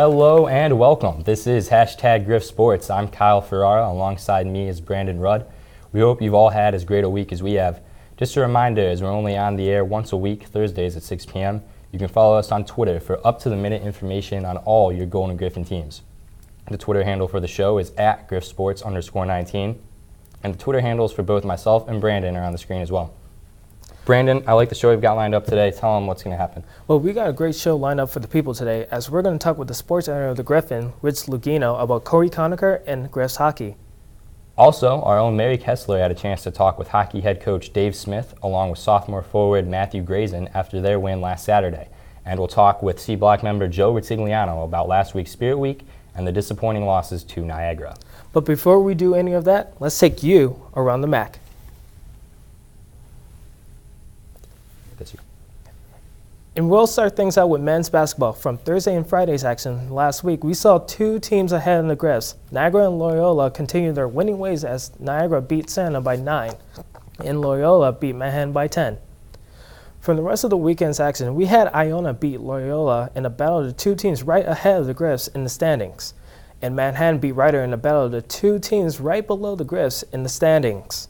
Hello and welcome. This is #Griff Sports. I'm Kyle Ferrara. Alongside me is Brandon Rudd. We hope you've all had as great a week as we have. Just a reminder, as we're only on the air once a week, Thursdays at 6 p.m., you can follow us on Twitter for up-to-the-minute information on all your Golden Griffin teams. The Twitter handle for the show is @GriffSports_19, and the Twitter handles for both myself and Brandon are on the screen as well. Brandon, I like the show we've got lined up today. Tell them what's going to happen. Well, we got a great show lined up for the people today, as we're going to talk with the sports editor of the Griffin, Rich Lunghino, about Corey Conacher and Griff's hockey. Also, our own Mary Kessler had a chance to talk with hockey head coach Dave Smith, along with sophomore forward Matthew Grayson after their win last Saturday. And we'll talk with C Block member Joe Rutigliano about last week's Spirit Week and the disappointing losses to Niagara. But before we do any of that, let's take you around the MAC. That's you. And we'll start things out with men's basketball. From Thursday and Friday's action last week, we saw two teams ahead in the Griffs. Niagara and Loyola continued their winning ways as Niagara beat Santa by 9, and Loyola beat Manhattan by 10. From the rest of the weekend's action, we had Iona beat Loyola in a battle of the two teams right ahead of the Griffs in the standings, and Manhattan beat Rider in a battle of the two teams right below the Griffs in the standings.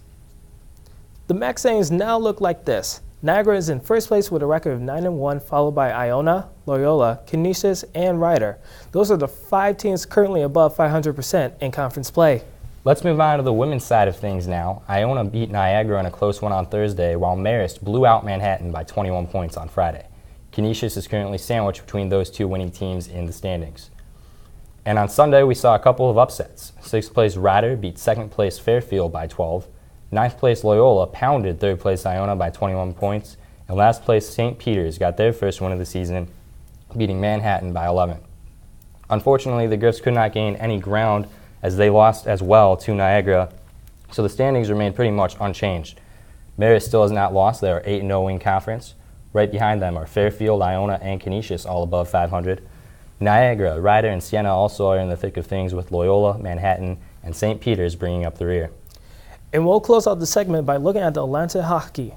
The MAC standings now look like this. Niagara is in first place with a record of 9-1, followed by Iona, Loyola, Canisius, and Rider. Those are the 5 teams currently above 500% in conference play. Let's move on to the women's side of things now. Iona beat Niagara in a close one on Thursday, while Marist blew out Manhattan by 21 points on Friday. Canisius is currently sandwiched between those two winning teams in the standings. And on Sunday, we saw a couple of upsets. 6th place Rider beat 2nd place Fairfield by 12. 9th place Loyola pounded 3rd place Iona by 21 points, and last place St. Peter's got their first win of the season, beating Manhattan by 11. Unfortunately, the Griffs could not gain any ground as they lost as well to Niagara, so the standings remain pretty much unchanged. Marist still has not lost. They are 8-0 in conference. Right behind them are Fairfield, Iona, and Canisius, all above 500. Niagara, Rider, and Siena also are in the thick of things, with Loyola, Manhattan, and St. Peter's bringing up the rear. And we'll close out the segment by looking at the Atlantic hockey.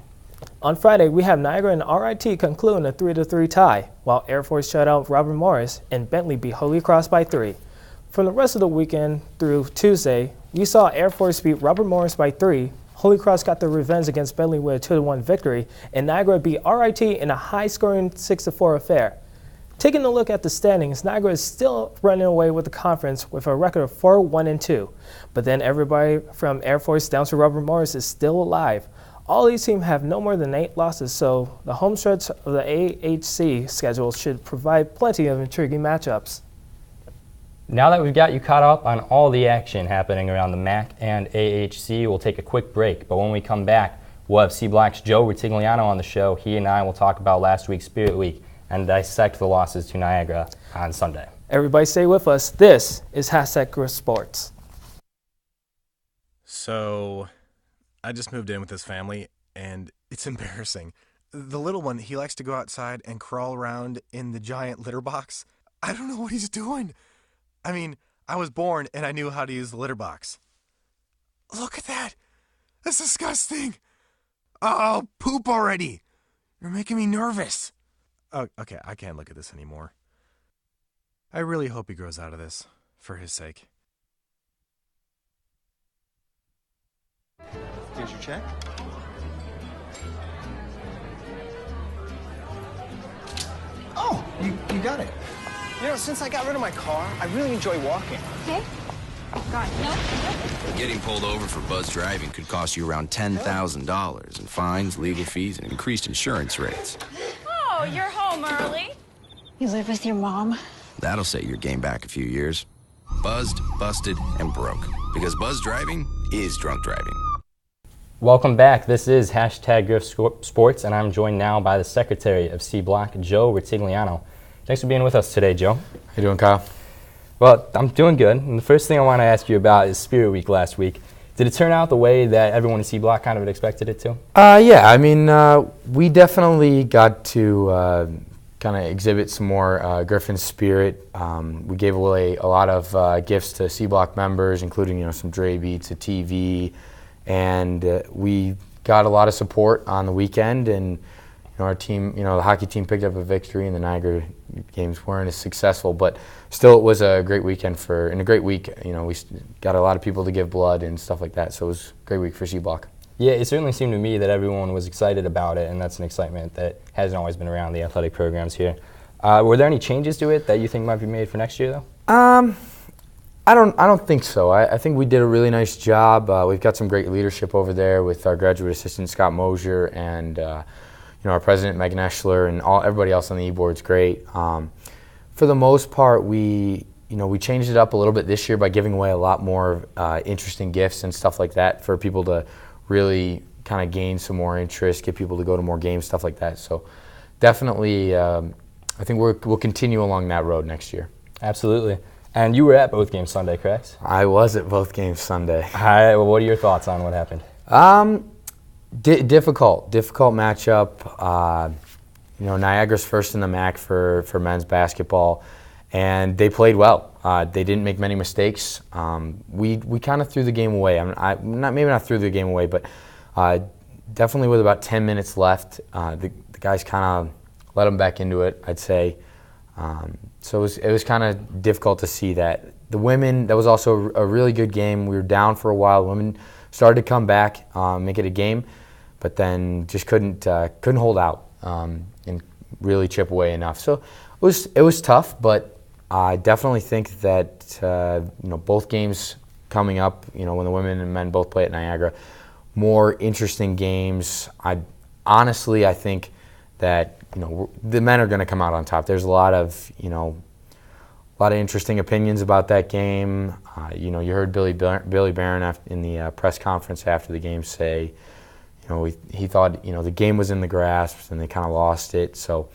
On Friday, we have Niagara and RIT concluding a 3-3 tie, while Air Force shut out Robert Morris and Bentley beat Holy Cross by 3. From the rest of the weekend through Tuesday, we saw Air Force beat Robert Morris by 3, Holy Cross got their revenge against Bentley with a 2-1 victory, and Niagara beat RIT in a high-scoring 6-4 affair. Taking a look at the standings, Niagara is still running away with the conference with a record of 4-1-2. But then everybody from Air Force down to Robert Morris is still alive. All these teams have no more than 8 losses, so the home stretch of the AHC schedule should provide plenty of intriguing matchups. Now that we've got you caught up on all the action happening around the MAC and AHC, we'll take a quick break. But when we come back, we'll have C Block's Joe Rutigliano on the show. He and I will talk about last week's Spirit Week and dissect the losses to Niagara on Sunday. Everybody stay with us. This is #Griff Sports. So, I just moved in with this family, and it's embarrassing. The little one, he likes to go outside and crawl around in the giant litter box. I don't know what he's doing. I mean, I was born, and I knew how to use the litter box. Look at that. That's disgusting. Oh, poop already. You're making me nervous. Oh, okay, I can't look at this anymore. I really hope he grows out of this, for his sake. Here's your check. Oh, you got it. You know, since I got rid of my car, I really enjoy walking. Okay. God, no. Getting pulled over for buzz driving could cost you around $10,000 in fines, legal fees, and increased insurance rates. Oh, you're home early. You live with your mom? That'll set your game back a few years. Buzzed, busted, and broke. Because buzz driving is drunk driving. Welcome back. This is #Griff Sports, and I'm joined now by the Secretary of C Block, Joe Rutigliano. Thanks for being with us today, Joe. How you doing, Kyle? Well, I'm doing good. And the first thing I want to ask you about is Spirit Week last week. Did it turn out the way that everyone in C Block kind of expected it to? Yeah, I mean, we definitely got to kind of exhibit some more Griffin spirit. We gave away a lot of gifts to C Block members, including some Dre Beats, a TV, and we got a lot of support on the weekend. And our team, the hockey team picked up a victory, and the Niagara games weren't as successful. But still, it was a great weekend and a great week. We got a lot of people to give blood and stuff like that. So it was a great week for C-Block. Yeah, it certainly seemed to me that everyone was excited about it, and that's an excitement that hasn't always been around the athletic programs here. Were there any changes to it that you think might be made for next year, though? I don't think so. I think we did a really nice job. We've got some great leadership over there with our graduate assistant Scott Mosier and our president Megan Eschler, and everybody else on the e-board's great. For the most part, we changed it up a little bit this year by giving away a lot more interesting gifts and stuff like that for people to really kind of gain some more interest, get people to go to more games, stuff like that. So definitely, I think we'll continue along that road next year. Absolutely. And you were at both games Sunday, correct? I was at both games Sunday. All right. Well, what are your thoughts on what happened? Difficult matchup. Niagara's first in the MAC for men's basketball, and they played well. They didn't make many mistakes. We kind of threw the game away. Maybe not threw the game away, but definitely with about 10 minutes left, the guys kind of let them back into it, I'd say. So it was kind of difficult to see that. The women, that was also a really good game. We were down for a while. The women started to come back, make it a game, but then just couldn't hold out and really chip away enough. So it was tough, but I definitely think that both games coming up, when the women and men both play at Niagara, more interesting games. I think that the men are going to come out on top. There's a lot of interesting opinions about that game. You heard Billy Barron in the press conference after the game say, he thought the game was in the grasp and they kind of lost it. So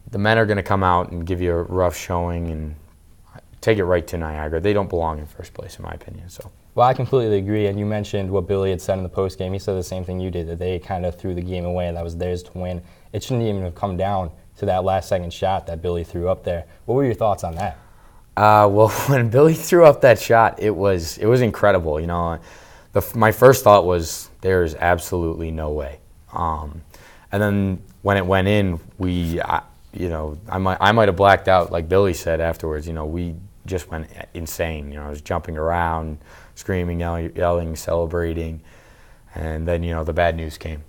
the men are going to come out and give you a rough showing and take it right to Niagara. They don't belong in first place, in my opinion. So. Well, I completely agree. And you mentioned what Billy had said in the postgame. He said the same thing you did, that they kind of threw the game away and that was theirs to win. It shouldn't even have come down to that last-second shot that Billy threw up there. What were your thoughts on that? Well, when Billy threw up that shot, it was incredible. My first thought was there's absolutely no way. And then when it went in, I might have blacked out, like Billy said afterwards. We just went insane. I was jumping around, screaming, yelling, celebrating, and then the bad news came.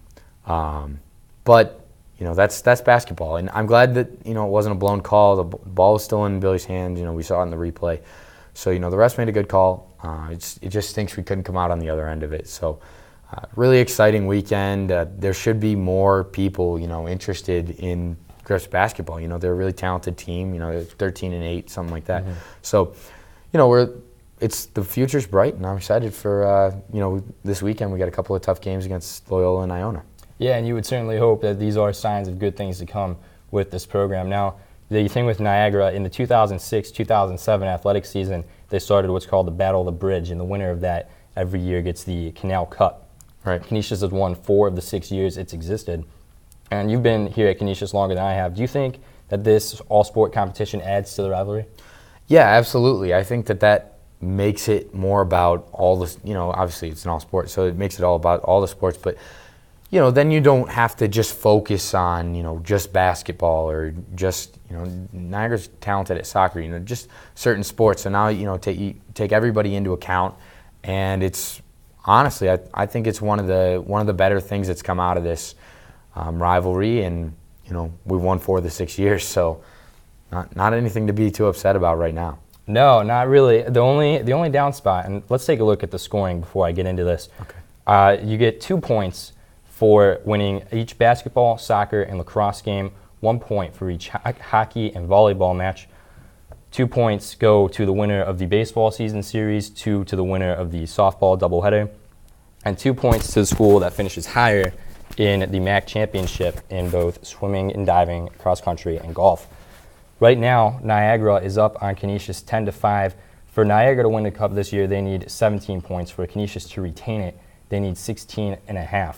But that's basketball, and I'm glad that it wasn't a blown call. The ball was still in Billy's hands. We saw it in the replay. So the refs made a good call. It just stinks we couldn't come out on the other end of it. So really exciting weekend. There should be more people interested in Griff's basketball. They're a really talented team. 13-8, something like that. Mm-hmm. So the future's bright, and I'm excited for this weekend. We got a couple of tough games against Loyola and Iona. Yeah, and you would certainly hope that these are signs of good things to come with this program. Now, the thing with Niagara, in the 2006-2007 athletic season, they started what's called the Battle of the Bridge, and the winner of that every year gets the Canal Cup. Right. Canisius has won 4 of the 6 years it's existed. And you've been here at Canisius longer than I have. Do you think that this all-sport competition adds to the rivalry? Yeah, absolutely. I think that makes it more about all the, obviously it's an all-sport, so it makes it all about all the sports, but then you don't have to just focus on, just basketball or just, Niagara's talented at soccer, just certain sports. So now, take everybody into account, and it's honestly, I think it's one of the better things that's come out of this rivalry, and we've won 4 of the 6 years, so not anything to be too upset about right now. No, not really. The only down spot, and let's take a look at the scoring before I get into this. Okay. You get 2 points for winning each basketball, soccer, and lacrosse game, 1 point for each hockey and volleyball match. 2 points go to the winner of the baseball season series, 2 to the winner of the softball doubleheader, and 2 points to the school that finishes higher in the MAC championship in both swimming and diving, cross country, and golf. Right now, Niagara is up on Canisius 10-5. For Niagara to win the cup this year, they need 17 points. For Canisius to retain it, they need 16.5.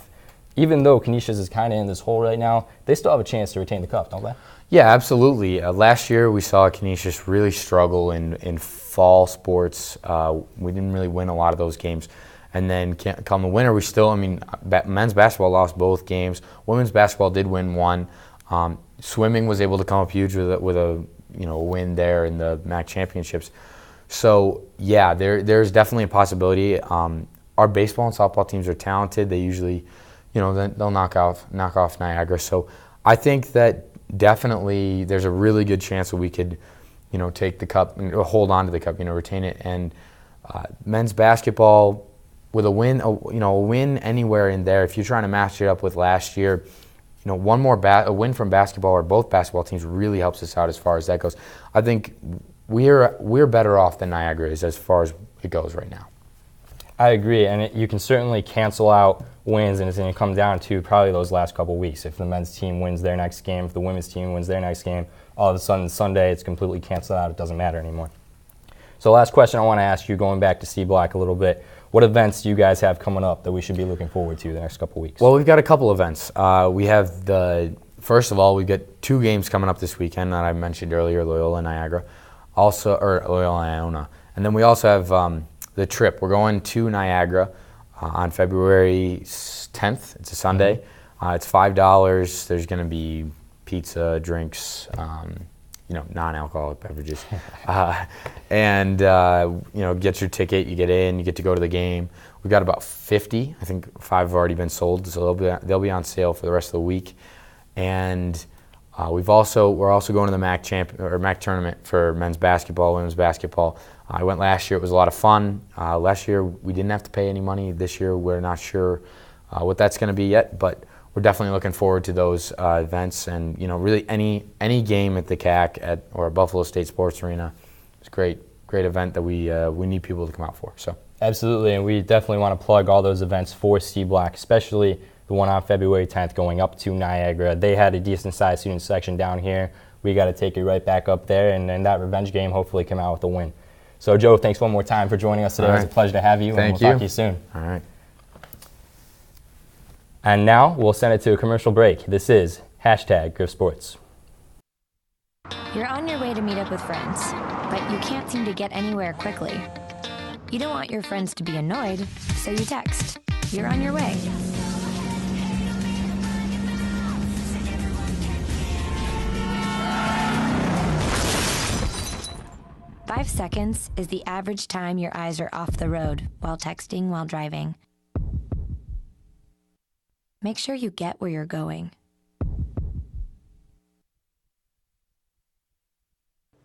Even though Canisius is kind of in this hole right now, they still have a chance to retain the cup, don't they? Yeah, absolutely. Last year we saw Canisius really struggle in fall sports. We didn't really win a lot of those games. And then come the winter, we still, men's basketball lost both games. Women's basketball did win one. Swimming was able to come up huge with a win there in the MAC championships. So yeah, there's definitely a possibility. Our baseball and softball teams are talented. They usually, they'll knock off Niagara. So I think that definitely there's a really good chance that we could, take the cup, or hold on to the cup, retain it. And men's basketball with a win, a win anywhere in there. If you're trying to match it up with last year, one more a win from basketball or both basketball teams really helps us out as far as that goes. I think we're better off than Niagara is as far as it goes right now. I agree, and you can certainly cancel out wins, and it's going to come down to probably those last couple weeks. If the men's team wins their next game, if the women's team wins their next game, all of a sudden Sunday it's completely canceled out. It doesn't matter anymore. So last question I want to ask you, going back to C Block a little bit, what events do you guys have coming up that we should be looking forward to the next couple weeks? Well, we've got a couple events. We have first of all, we've got 2 games coming up this weekend that I mentioned earlier, Loyola Niagara, or Loyola Iona. And then we also have the trip. We're going to Niagara on February 10th. It's a Sunday. It's $5. There's going to be pizza, drinks, non-alcoholic beverages. Get your ticket, you get in, you get to go to the game. We've got about 50. I think 5 have already been sold, so they'll be on sale for the rest of the week. And we're also going to the MAC tournament for men's basketball, women's basketball. I went last year. It was a lot of fun. Last year we didn't have to pay any money. This year we're not sure what that's going to be yet, but we're definitely looking forward to those events. And really any game at the CAC or Buffalo State Sports Arena is great event that we need people to come out for. So absolutely, and we definitely want to plug all those events for C Block, especially the one on February 10th going up to Niagara. They had a decent-sized student section down here. We got to take it right back up there, and then that revenge game hopefully come out with a win. So, Joe, thanks one more time for joining us today. It was a pleasure to have you, and we'll talk to you soon. All right. And now we'll send it to a commercial break. This is #Griff Sports. You're on your way to meet up with friends, but you can't seem to get anywhere quickly. You don't want your friends to be annoyed, so you text. You're on your way. Five seconds is the average time your eyes are off the road while texting while driving. Make sure you get where you're going.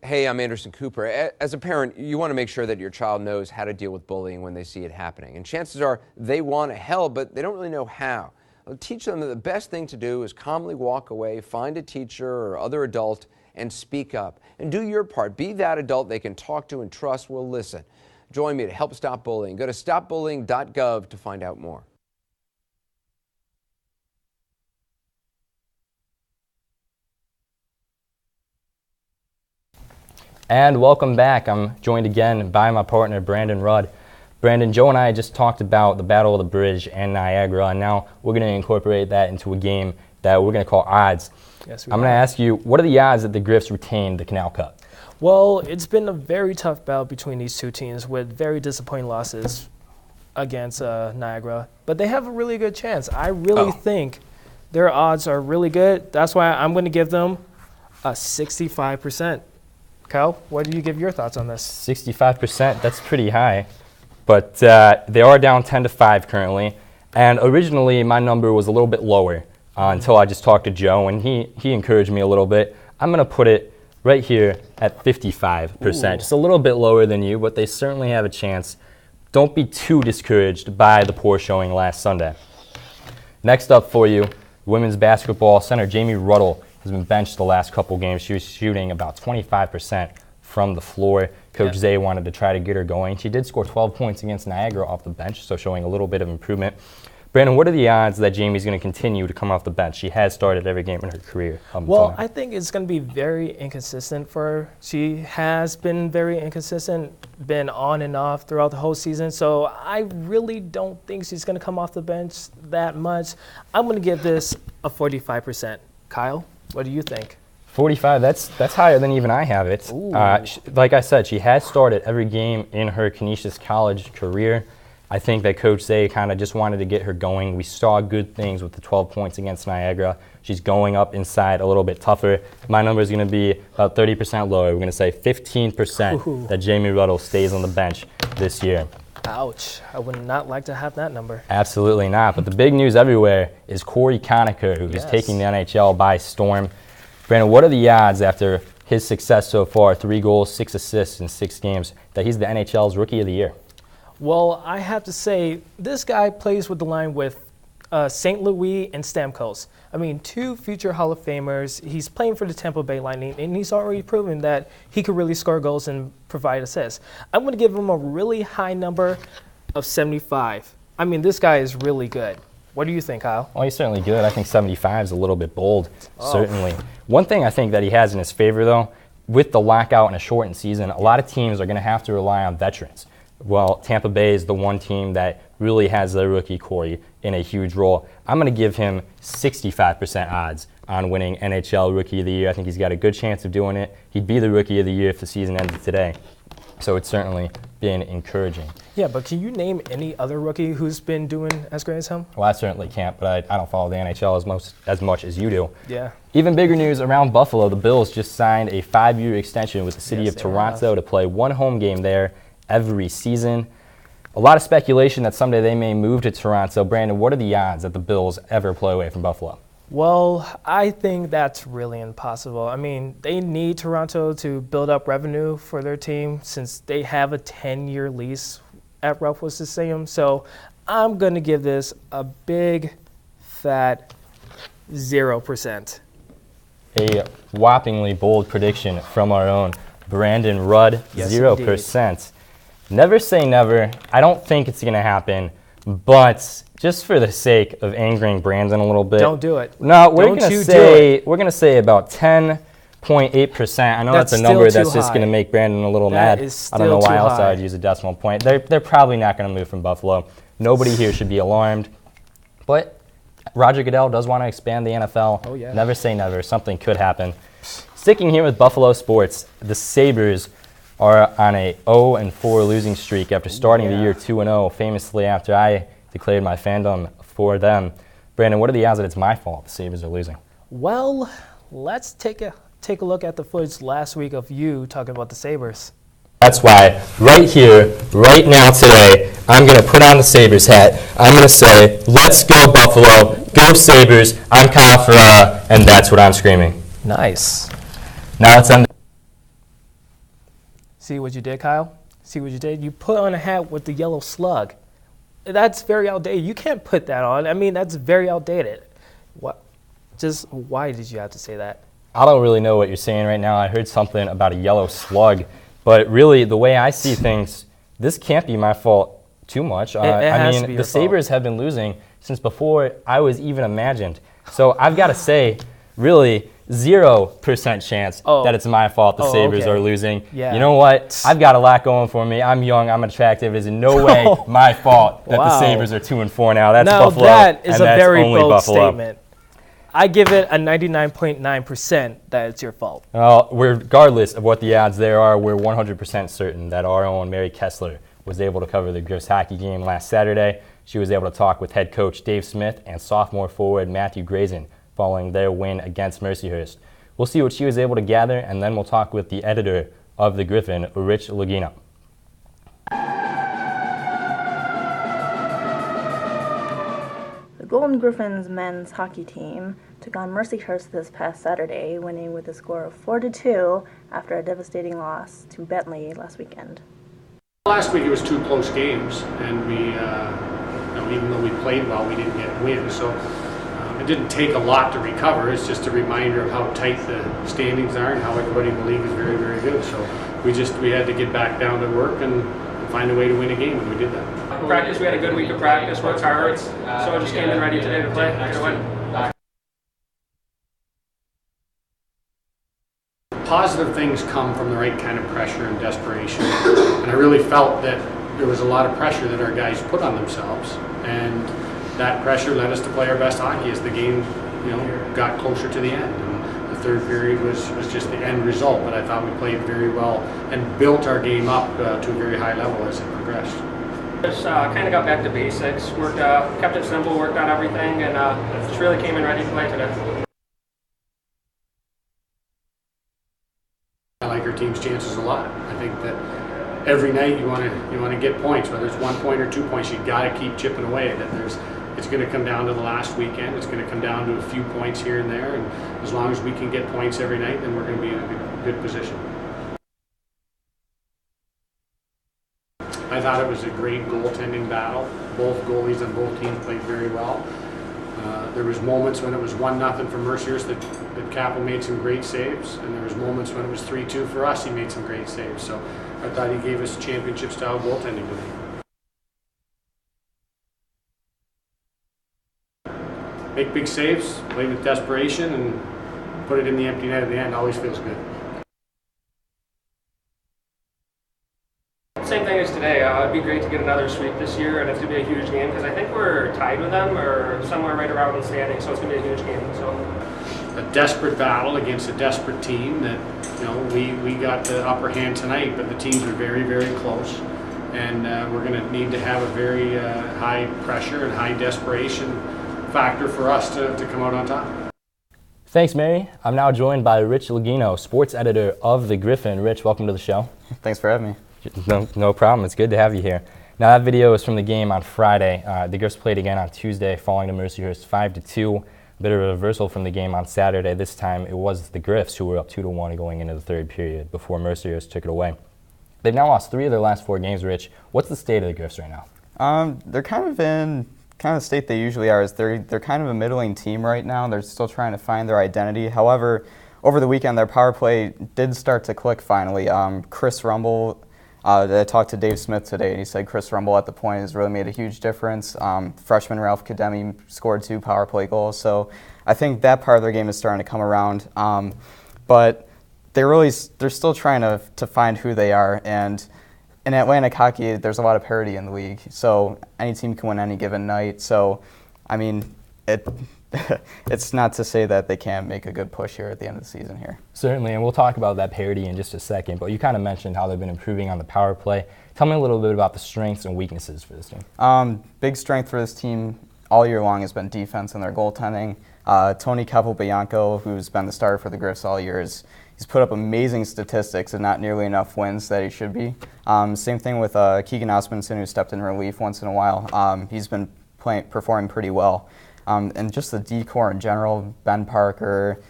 Hey, I'm Anderson Cooper. As a parent, you want to make sure that your child knows how to deal with bullying when they see it happening. And chances are they want to help, but they don't really know how. Teach them that the best thing to do is calmly walk away, find a teacher or other adult, and speak up. And do your part. Be that adult they can talk to and trust will listen. Join me to help stop bullying. Go to stopbullying.gov to find out more. And welcome back. I'm joined again by my partner, Brandon Rudd. Brandon, Joe and I just talked about the Battle of the Bridge and Niagara, and now we're going to incorporate that into a game that we're going to call odds. Yes, I'm going to ask you, what are the odds that the Griffs retain the Canal Cup? Well, it's been a very tough battle between these two teams with very disappointing losses against Niagara, but they have a really good chance. I really think their odds are really good. That's why I'm going to give them a 65%. Kyle, what do you give your thoughts on this? 65%, that's pretty high. But they are down 10-5 currently. And originally, my number was a little bit lower until I just talked to Joe, and he encouraged me a little bit. I'm going to put it right here at 55%. Ooh. Just a little bit lower than you, but they certainly have a chance. Don't be too discouraged by the poor showing last Sunday. Next up for you, women's basketball center Jamie Ruddle has been benched the last couple games. She was shooting about 25% from the floor. Coach Zay wanted to try to get her going. She did score 12 points against Niagara off the bench, so showing a little bit of improvement. Brandon, what are the odds that Jamie's going to continue to come off the bench? She has started every game in her career. Well, I think it's going to be very inconsistent for her. She has been very inconsistent, been on and off throughout the whole season, so I really don't think she's going to come off the bench that much. I'm going to give this a 45%. Kyle, what do you think? 45, that's higher than even I have it. Like I said, she has started every game in her Canisius College career. I think that Coach Zay kind of just wanted to get her going. We saw good things with the 12 points against Niagara. She's going up inside a little bit tougher. My number is going to be about 30% lower. We're going to say 15% that Jamie Ruddle stays on the bench this year. Ouch. I would not like to have that number. Absolutely not. But the big news everywhere is Corey Conacher, who is taking the NHL by storm. Brandon, what are the odds after his success so far, 3 goals, 6 assists in 6 games, that he's the NHL's Rookie of the Year? Well, I have to say, this guy plays with the line with St. Louis and Stamkos. I mean, 2 future Hall of Famers. He's playing for the Tampa Bay Lightning, and he's already proven that he could really score goals and provide assists. I'm going to give him a really high number of 75. I mean, this guy is really good. What do you think, Kyle? Well, he's certainly good. I think 75 is a little bit bold, certainly. One thing I think that he has in his favor, though, with the lockout and a shortened season, a lot of teams are going to have to rely on veterans. Well, Tampa Bay is the one team that really has their rookie Corey in a huge role. I'm going to give him 65% odds on winning NHL Rookie of the Year. I think he's got a good chance of doing it. He'd be the Rookie of the Year if the season ended today. So it's certainly been encouraging. Yeah, but can you name any other rookie who's been doing as great as him? Well, I certainly can't, but I don't follow the NHL as much as you do. Yeah. Even bigger news around Buffalo. The Bills just signed a 5-year extension with the city of Toronto to play 1 home game there every season. A lot of speculation that someday they may move to Toronto. Brandon, what are the odds that the Bills ever play away from Buffalo? Well, I think that's really impossible. I mean, they need Toronto to build up revenue for their team since they have a 10-year lease at Ralph Wilson Stadium. So I'm going to give this a big, fat 0%. A whoppingly bold prediction from our own Brandon Rudd, 0%. Indeed. Never say never. I don't think it's going to happen, but just for the sake of angering Brandon a little bit. Don't do it. No, we're going to say about 10.8%. I know that's a number that's just going to make Brandon a little mad. I don't know why else I would use a decimal point. They're probably not going to move from Buffalo. Nobody here should be alarmed. But Roger Goodell does want to expand the NFL. Oh, yeah. Never say never. Something could happen. Sticking here with Buffalo sports, the Sabres are on a 0-4 losing streak after starting the year 2-0, famously after I declared my fandom for them. Brandon, what are the odds that it's my fault the Sabres are losing? Well, let's take a look at the footage last week of you talking about the Sabres. That's why right here, right now, today, I'm going to put on the Sabres hat. I'm going to say, let's go Buffalo, go Sabres, I'm Kyle Ferrara, and that's what I'm screaming. Nice. Now let's end. See what you did, Kyle? See what you did? You put on a hat with the yellow slug. That's very outdated. You can't put that on. I mean, that's very outdated. What? Just why did you have to say that? I don't really know what you're saying right now. I heard something about a yellow slug. But really, the way I see things, this can't be my fault too much. I mean, the Sabres have been losing since before I was even imagined. So I've got to say, really, 0% chance that it's my fault the Sabres are losing. Yeah. You know what? I've got a lot going for me. I'm young. I'm attractive. It is in no way my fault that the Sabres are 2-4 now. That's Buffalo. That is a very bold statement. I give it a 99.9% that it's your fault. Well, regardless of what the odds there are, we're 100% certain that our own Mary Kessler was able to cover the Griff's hockey game last Saturday. She was able to talk with head coach Dave Smith and sophomore forward Matthew Grayson following their win against Mercyhurst. We'll see what she was able to gather, and then we'll talk with the editor of the Griffin, Rich Lunghino. The Golden Griffins men's hockey team took on Mercyhurst this past Saturday, winning with a score of 4-2 after a devastating loss to Bentley last weekend. Last week it was 2 close games, and we, even though we played well, we didn't get wins. So it didn't take a lot to recover. It's just a reminder of how tight the standings are and how everybody in the league is very, very good. So we had to get back down to work and find a way to win a game, and we did that. Practice, we had a good week of practice, worked hard, so I just came in ready today to play. Get a win. Positive things come from the right kind of pressure and desperation, and I really felt that there was a lot of pressure that our guys put on themselves, and that pressure led us to play our best hockey as the game, got closer to the end. And the third period was just the end result, but I thought we played very well and built our game up to a very high level as it progressed. Just kind of got back to basics, kept it simple, worked on everything, and just really came in ready to play today. I like our team's chances a lot. I think that every night you want to get points, whether it's 1 point or 2 points. You got to keep chipping away. It's going to come down to the last weekend. It's going to come down to a few points here and there, and as long as we can get points every night, then we're going to be in a good position. I thought it was a great goaltending battle. Both goalies on both teams played very well. There was moments when it was 1-0 for Mercyhurst that Capel made some great saves, and there was moments when it was 3-2 for us. He made some great saves. So I thought he gave us championship-style goaltending today. Make big saves, play with desperation, and put it in the empty net at the end. Always feels good. Same thing as today. It'd be great to get another sweep this year, and it's going to be a huge game because I think we're tied with them or somewhere right around in the standing, so it's going to be a huge game. So, a desperate battle against a desperate team that, we got the upper hand tonight, but the teams are very, very close, and we're going to need to have a very high pressure and high desperation factor for us to come out on top. Thanks, Mary. I'm now joined by Rich Lunghino, sports editor of the Griffin. Rich, welcome to the show. Thanks for having me. No problem. It's good to have you here. Now, that video is from the game on Friday. The Griffs played again on Tuesday, falling to Mercyhurst 5-2. A bit of a reversal from the game on Saturday. This time, it was the Griffs who were up 2-1 going into the third period before Mercyhurst took it away. They've now lost 3 of their last 4 games, Rich. What's the state of the Griffs right now? They're kind of in the state they usually are. They're kind of a middling team right now. They're still trying to find their identity. However, over the weekend, their power play did start to click finally. Chris Rumble, I talked to Dave Smith today, and he said Chris Rumble at the point has really made a huge difference. Freshman Ralph Kademi scored 2 power play goals, so I think that part of their game is starting to come around. But they're still trying to find who they are, and in Atlantic hockey, there's a lot of parity in the league, so any team can win any given night. So, I mean, it's not to say that they can't make a good push here at the end of the season here. Certainly, and we'll talk about that parity in just a second, but you kind of mentioned how they've been improving on the power play. Tell me a little bit about the strengths and weaknesses for this team. Big strength for this team all year long has been defense and their goaltending. Tony Capobianco, who's been the starter for the Griffs all year, he's put up amazing statistics and not nearly enough wins that he should be. Same thing with Keegan Osmondson, who stepped in relief once in a while. He's been performing pretty well. And just the D-core in general, Ben Parker,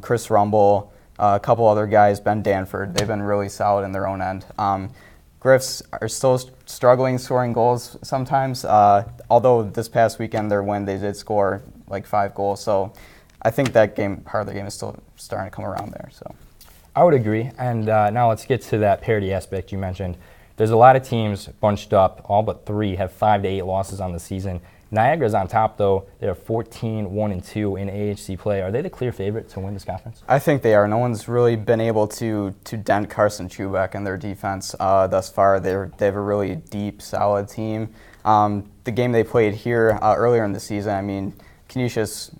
Chris Rumble, a couple other guys, Ben Danford, they've been really solid in their own end. Griffs are still struggling scoring goals sometimes, although this past weekend, their win, they did score like 5 goals. So I think that part of the game is still starting to come around there. So I would agree. And now let's get to that parity aspect you mentioned. There's a lot of teams bunched up. All but 3 have 5 to 8 losses on the season. Niagara's on top, though. They're 14-1-2 in AHC play. Are they the clear favorite to win this conference? I think they are. No one's really been able to dent Carson Chubak and their defense thus far. They have a really deep, solid team. The game they played here earlier in the season, I mean, Canisius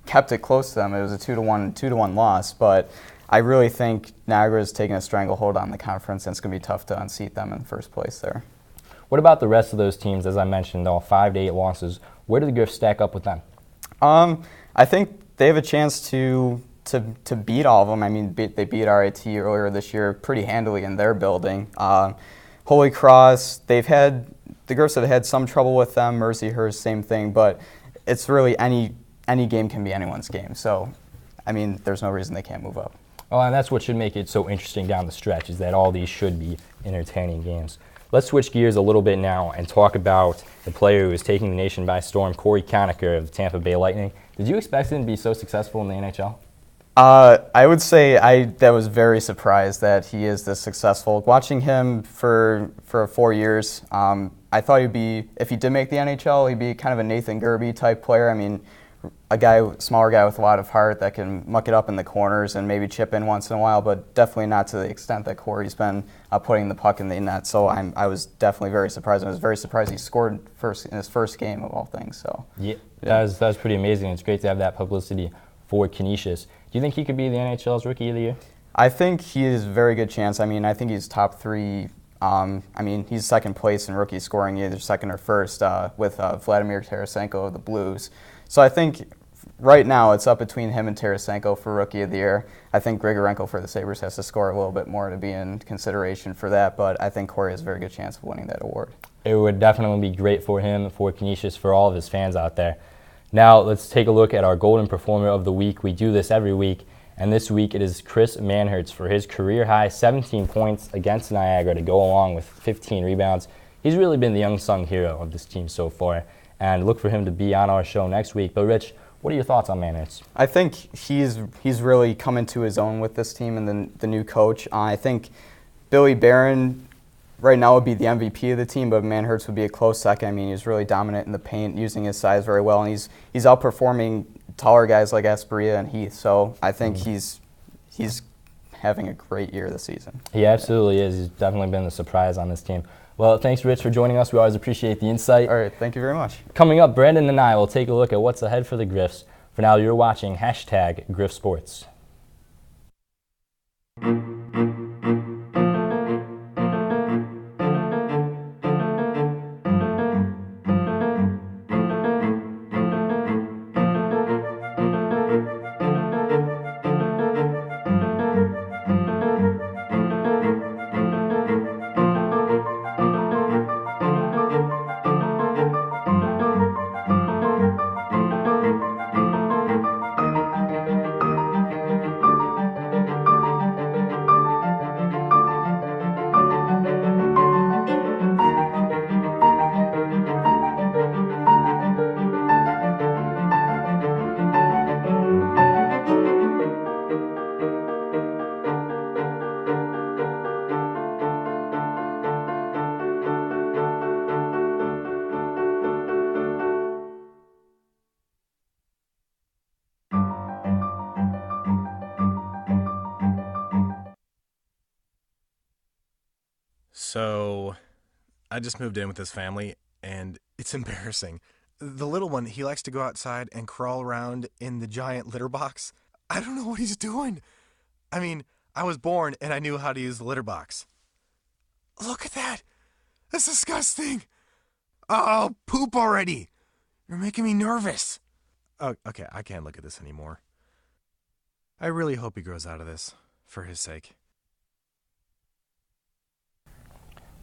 kept it close to them. It was a 2-1 loss, but I really think Niagara's taking a stranglehold on the conference, and it's going to be tough to unseat them in first place there. What about the rest of those teams? As I mentioned, all 5 to 8 losses. Where do the Griffs stack up with them? I think they have a chance to beat all of them. I mean, they beat RIT earlier this year pretty handily in their building. Holy Cross, the Griffs have had some trouble with them. Mercyhurst, same thing. But it's really any game can be anyone's game. So, I mean, there's no reason they can't move up. Well, and that's what should make it so interesting down the stretch, is that all these should be entertaining games. Let's switch gears a little bit now and talk about the player who is taking the nation by storm, Corey Conacher of the Tampa Bay Lightning. Did you expect him to be so successful in the NHL? I would say I was very surprised that he is this successful. Watching him for 4 years, I thought he'd be, if he did make the NHL, he'd be kind of a Nathan Gerbe type player. I mean, smaller guy with a lot of heart that can muck it up in the corners and maybe chip in once in a while, but definitely not to the extent that Corey's been putting the puck in the net. So I was definitely very surprised. I was very surprised he scored in his first game of all things. So yeah, that was pretty amazing. It's great to have that publicity for Canisius. Do you think he could be the NHL's Rookie of the Year? I think he has a very good chance. I mean, I think he's top 3 I mean, he's second place in rookie scoring, either second or first, with Vladimir Tarasenko of the Blues. So I think right now it's up between him and Tarasenko for Rookie of the Year. I think Grigorenko for the Sabres has to score a little bit more to be in consideration for that, but I think Corey has a very good chance of winning that award. It would definitely be great for him, for Canisius, for all of his fans out there. Now let's take a look at our Golden Performer of the Week. We do this every week, and this week it is Chris Manhertz for his career-high 17 points against Niagara to go along with 15 rebounds. He's really been the unsung hero of this team so far, and look for him to be on our show next week. But Rich, what are your thoughts on Manhertz? I think he's really come into his own with this team and the new coach. I think Billy Barron right now would be the MVP of the team, but Manhertz would be a close second. I mean, he's really dominant in the paint, using his size very well, and he's outperforming taller guys like Asperia and Heath. So I think he's having a great year this season. He absolutely is. He's definitely been the surprise on this team. Well, thanks, Rich, for joining us. We always appreciate the insight. All right, thank you very much. Coming up, Brandon and I will take a look at what's ahead for the Griffs. For now, you're watching #Griff Sports. So, I just moved in with this family, and it's embarrassing. The little one, he likes to go outside and crawl around in the giant litter box. I don't know what he's doing. I mean, I was born and I knew how to use the litter box. Look at that. That's disgusting. Oh, poop already. You're making me nervous. Oh, okay, I can't look at this anymore. I really hope he grows out of this, for his sake.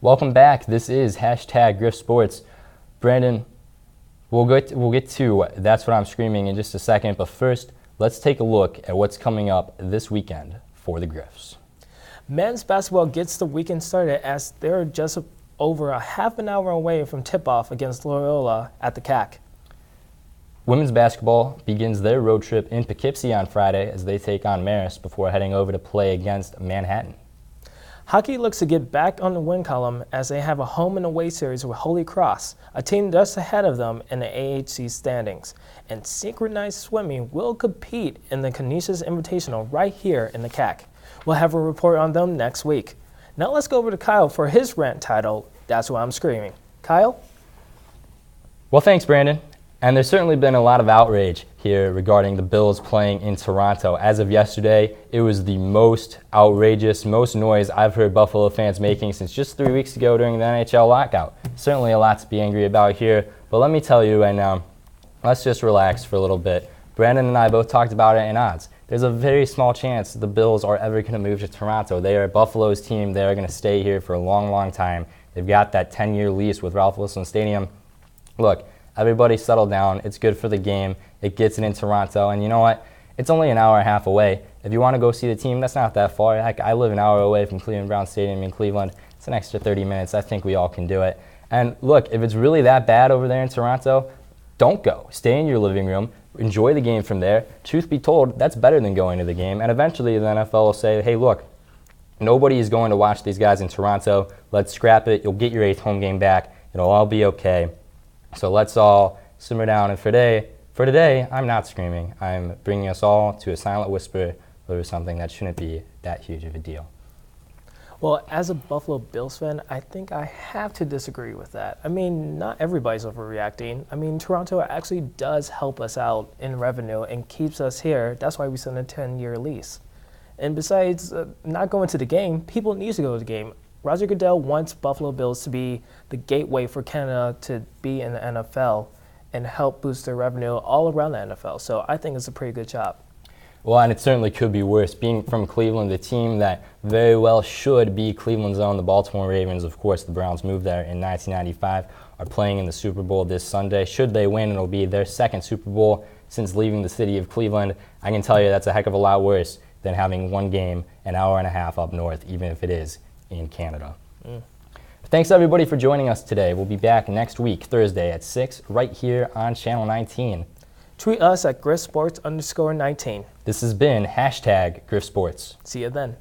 Welcome back. This is #Griff Sports. Brandon, we'll get to That's What I'm Screaming in just a second, but first, let's take a look at what's coming up this weekend for the Griffs. Men's basketball gets the weekend started as they're just over a half an hour away from tip-off against Loyola at the CAC. Women's basketball begins their road trip in Poughkeepsie on Friday as they take on Marist before heading over to play against Manhattan. Hockey looks to get back on the win column as they have a home and away series with Holy Cross, a team just ahead of them in the AHC standings. And synchronized swimming will compete in the Canisius Invitational right here in the CAC. We'll have a report on them next week. Now let's go over to Kyle for his rant titled, That's What I'm Screaming. Kyle? Well, thanks, Brandon. And there's certainly been a lot of outrage here regarding the Bills playing in Toronto. As of yesterday, it was the most outrageous, most noise I've heard Buffalo fans making since just 3 weeks ago during the NHL lockout. Certainly a lot to be angry about here, but let me tell you right now, let's just relax for a little bit. Brandon and I both talked about it in odds. There's a very small chance the Bills are ever going to move to Toronto. They are Buffalo's team. They are going to stay here for a long, long time. They've got that 10-year lease with Ralph Wilson Stadium. Look, everybody settle down. It's good for the game. It gets it in Toronto. And you know what? It's only an hour and a half away. If you want to go see the team, that's not that far. Heck, I live an hour away from Cleveland Brown Stadium in Cleveland. It's an extra 30 minutes. I think we all can do it. And look, if it's really that bad over there in Toronto, don't go. Stay in your living room. Enjoy the game from there. Truth be told, that's better than going to the game. And eventually the NFL will say, hey, look, nobody is going to watch these guys in Toronto. Let's scrap it. You'll get your 8th home game back. It'll all be okay. So let's all simmer down. And for today, I'm not screaming. I'm bringing us all to a silent whisper over something that shouldn't be that huge of a deal. Well, as a Buffalo Bills fan, I think I have to disagree with that. I mean, not everybody's overreacting. I mean, Toronto actually does help us out in revenue and keeps us here. That's why we signed a 10-year lease. And besides not going to the game, people need to go to the game. Roger Goodell wants Buffalo Bills to be the gateway for Canada to be in the NFL and help boost their revenue all around the NFL. So I think it's a pretty good job. Well, and it certainly could be worse. Being from Cleveland, the team that very well should be Cleveland's own, the Baltimore Ravens, of course, the Browns moved there in 1995, are playing in the Super Bowl this Sunday. Should they win, it'll be their second Super Bowl since leaving the city of Cleveland. I can tell you that's a heck of a lot worse than having one game an hour and a half up north, even if it is in Canada. Thanks, everybody, for joining us today. We'll be back next week, Thursday at 6, right here on Channel 19. Tweet us at GriffSports_19. This has been #GriffSports. See you then.